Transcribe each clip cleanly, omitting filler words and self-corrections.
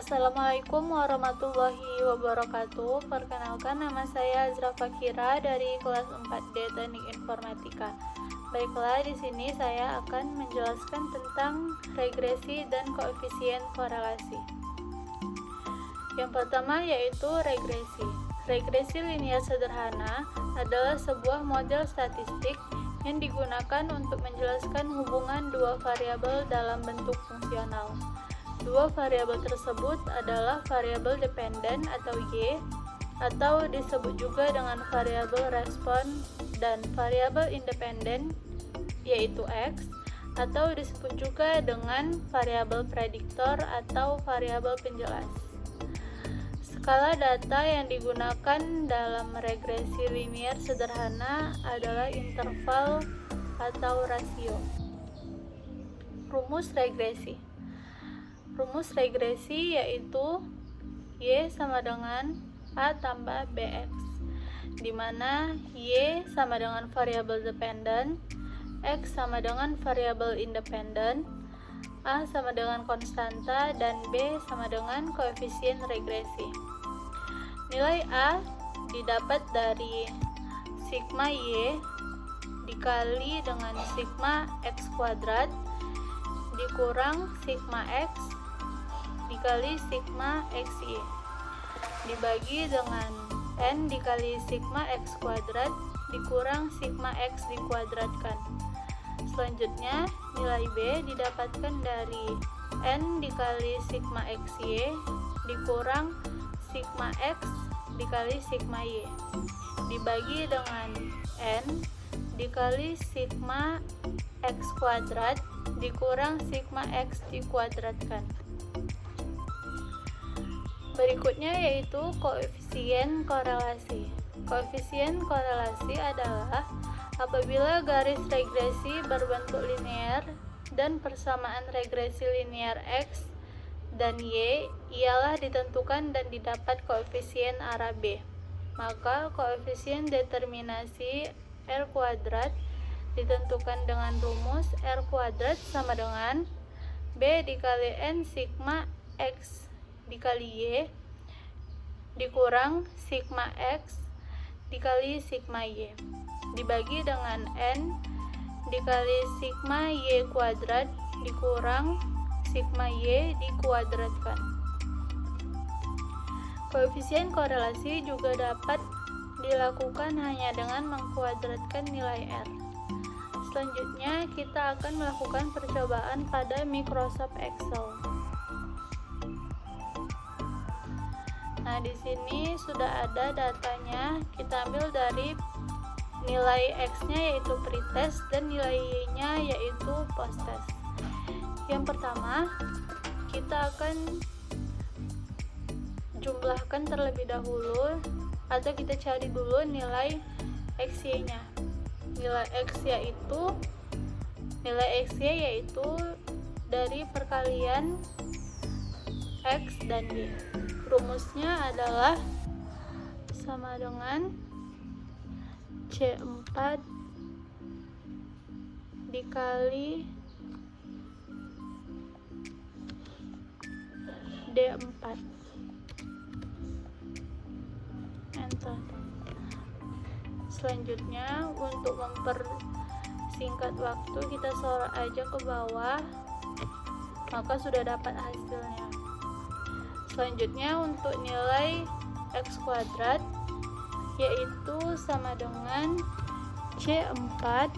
Assalamualaikum warahmatullahi wabarakatuh. Perkenalkan, nama saya Azra Fakira dari kelas 4D Teknik Informatika. Baiklah, di sini saya akan menjelaskan tentang regresi dan koefisien korelasi. Yang pertama yaitu regresi. Regresi linear sederhana adalah sebuah model statistik yang digunakan untuk menjelaskan hubungan dua variabel dalam bentuk fungsional. Dua variabel tersebut adalah variabel dependen atau Y, atau disebut juga dengan variabel respon, dan variabel independen yaitu X, atau disebut juga dengan variabel prediktor atau variabel penjelas. Skala data yang digunakan dalam regresi linear sederhana adalah interval atau rasio. Rumus regresi. Rumus regresi yaitu Y sama dengan A tambah BX, di mana Y sama dengan variabel dependen, X sama dengan variabel independen, A sama dengan konstanta, dan B sama dengan koefisien regresi. Nilai A didapat dari sigma Y dikali dengan sigma X kuadrat dikurang sigma X dikali sigma XY dibagi dengan N dikali sigma X kuadrat dikurang sigma X dikuadratkan. Selanjutnya, nilai B didapatkan dari N dikali sigma XY dikurang sigma X dikali sigma Y dibagi dengan N dikali sigma X kuadrat dikurang sigma X dikuadratkan. Berikutnya yaitu koefisien korelasi. Koefisien korelasi adalah apabila garis regresi berbentuk linear dan persamaan regresi linear X dan Y ialah ditentukan dan didapat koefisien arah B, maka koefisien determinasi R kuadrat ditentukan dengan rumus R kuadrat sama dengan B dikali N sigma X dikali Y dikurang sigma X dikali sigma Y dibagi dengan N dikali sigma Y kuadrat dikurang sigma Y dikuadratkan. Koefisien korelasi juga dapat dilakukan hanya dengan mengkuadratkan nilai R. Selanjutnya, kita akan melakukan percobaan pada Microsoft Excel. Nah, di sini sudah ada datanya. Kita ambil dari nilai X-nya yaitu pretest dan nilai Y-nya yaitu posttest. Yang pertama, kita akan jumlahkan terlebih dahulu, atau kita cari dulu nilai XY-nya. Nilai XY yaitu dari perkalian X dan Y. Rumusnya adalah sama dengan C4 dikali D4. Enter. Selanjutnya, untuk mempersingkat waktu, kita sorot aja ke bawah, maka sudah dapat hasilnya. Selanjutnya, untuk nilai X kuadrat yaitu sama dengan C4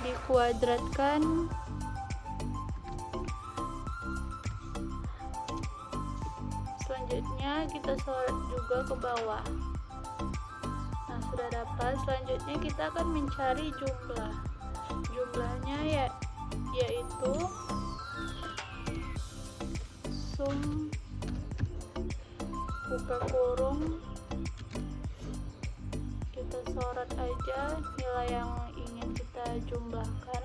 dikuadratkan selanjutnya kita sorot juga ke bawah. Nah, sudah dapat. Selanjutnya kita akan mencari jumlahnya yaitu sum buka kurung, kita sorot aja nilai yang ingin kita jumlahkan,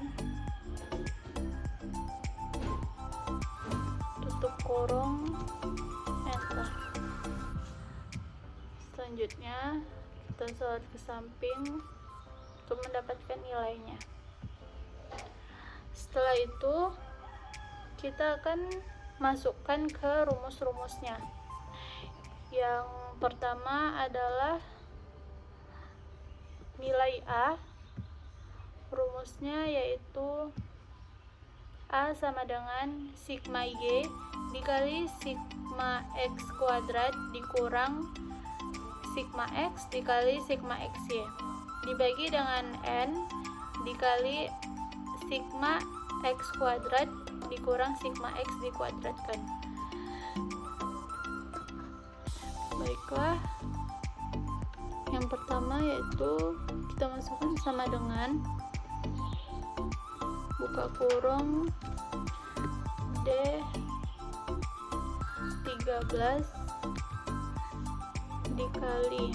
tutup kurung, enter. Selanjutnya kita sorot ke samping untuk mendapatkan nilainya. Setelah itu kita akan masukkan ke rumus-rumusnya. Yang pertama adalah nilai A. Rumusnya yaitu A sama dengan sigma Y dikali sigma X kuadrat dikurang sigma X dikali sigma XY dibagi dengan N dikali sigma X kuadrat dikurang sigma X dikuadratkan. Baiklah, yang pertama yaitu kita masukkan sama dengan buka kurung D13 dikali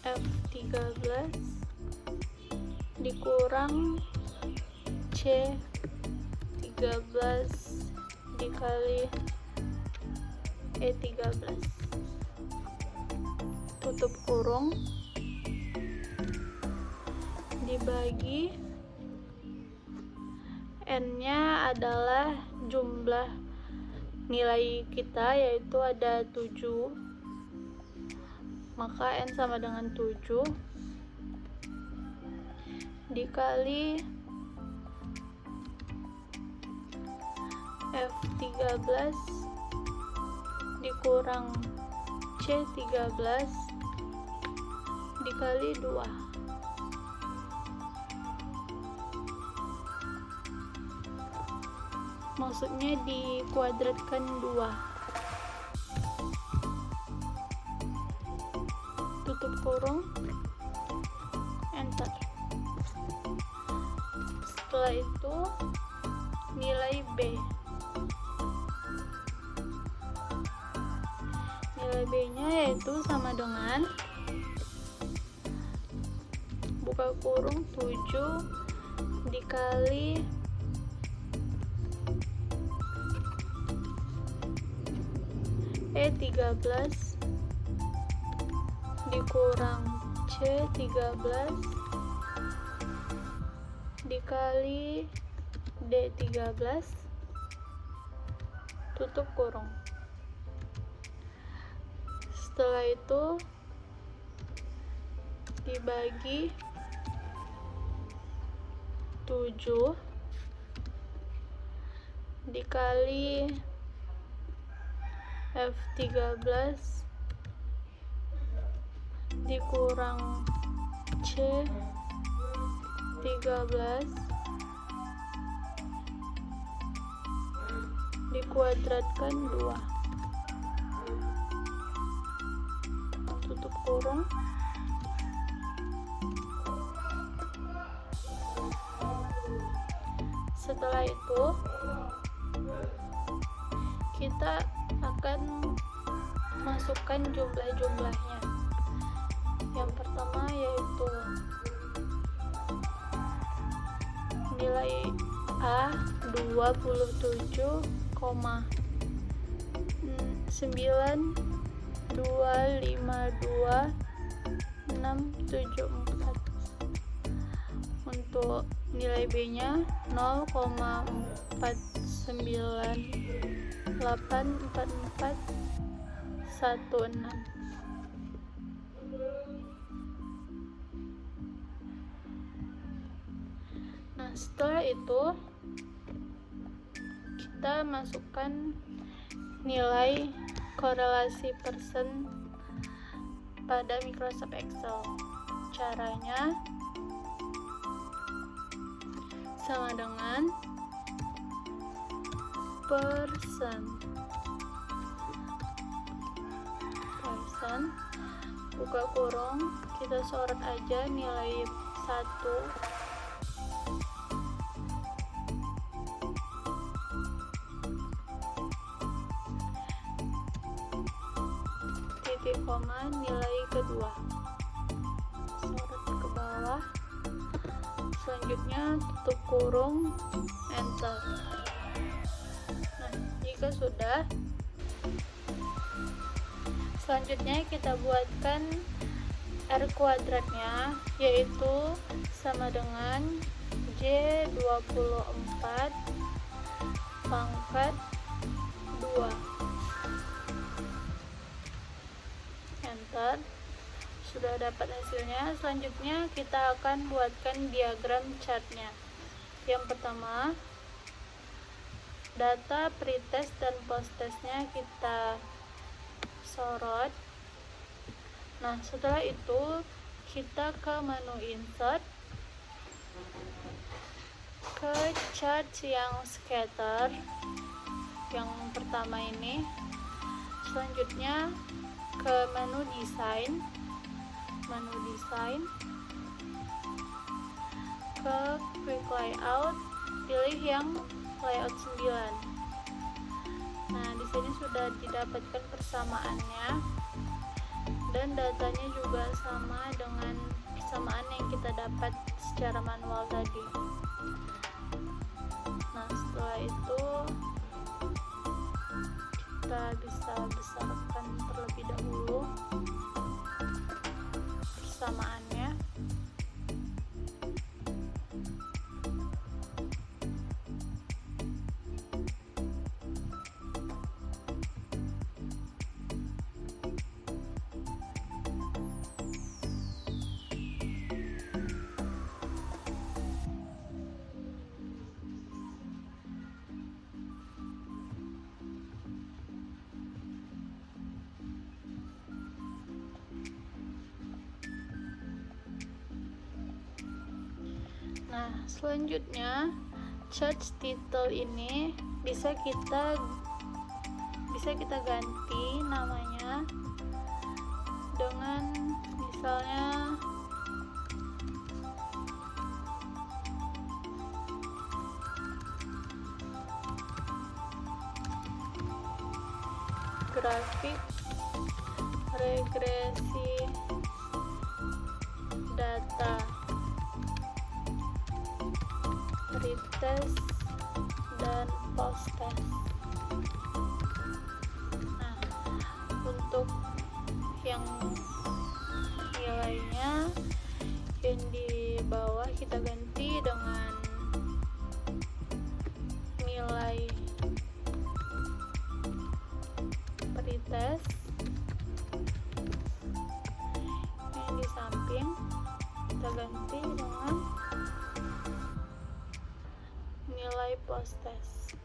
F13 dikurang C13 dikali E13 tutup kurung dibagi N-nya adalah jumlah nilai kita yaitu ada 7, maka N sama dengan 7 dikali F13 dikurang C13 dikali 2. Maksudnya dikuadratkan 2. Tutup kurung, enter. Setelah itu nilai B. Nilai B-nya yaitu sama dengan buka kurung 7 dikali E13 dikurang C13 dikali D13 tutup kurung. Setelah itu dibagi 7 dikali F13 dikurang C13 dikuadratkan 2. Tutup kurung. Setelah itu kita akan masukkan jumlah-jumlahnya. Yang pertama yaitu nilai A 27,9252,674. Untuk nilai B-nya 0,4984416. Nah, setelah itu kita masukkan nilai korelasi persen pada Microsoft Excel. Caranya sama dengan persen buka kurung, kita sorot aja nilai 1 titik koma nilai kedua, sorot ke bawah. Selanjutnya tutup kurung, enter. Nah, jika sudah, selanjutnya kita buatkan R kuadratnya, yaitu sama dengan J24 pangkat 2. Enter. Sudah dapat hasilnya. Selanjutnya kita akan buatkan diagram chartnya. Yang pertama, data pretest dan posttestnya kita sorot. Nah, setelah itu kita ke menu insert, ke chart yang scatter yang pertama ini. Selanjutnya ke menu desain, ke quick layout, pilih yang layout 9. Nah, di sini sudah didapatkan persamaannya dan datanya juga sama dengan persamaan yang kita dapat secara manual tadi. Nah, setelah itu kita bisa besarkan terlebih dahulu persamaannya. Nah, selanjutnya chart title ini bisa kita ganti namanya dengan misalnya grafik regresi data pretest dan posttest. Nah, untuk yang nilainya yang di bawah kita ganti dengan nilai pretest, yang di samping kita ganti dengan nilai posttest.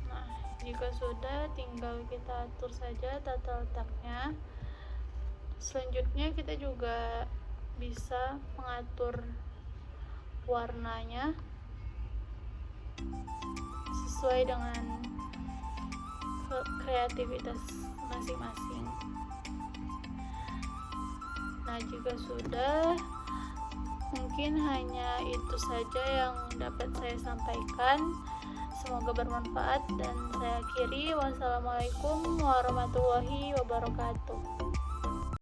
Nah, jika sudah, tinggal kita atur saja tata letaknya. Selanjutnya kita juga bisa mengatur warnanya sesuai dengan kreativitas masing-masing. Nah, jika sudah, mungkin hanya itu saja yang dapat saya sampaikan. Semoga bermanfaat dan saya akhiri. Wassalamualaikum warahmatullahi wabarakatuh.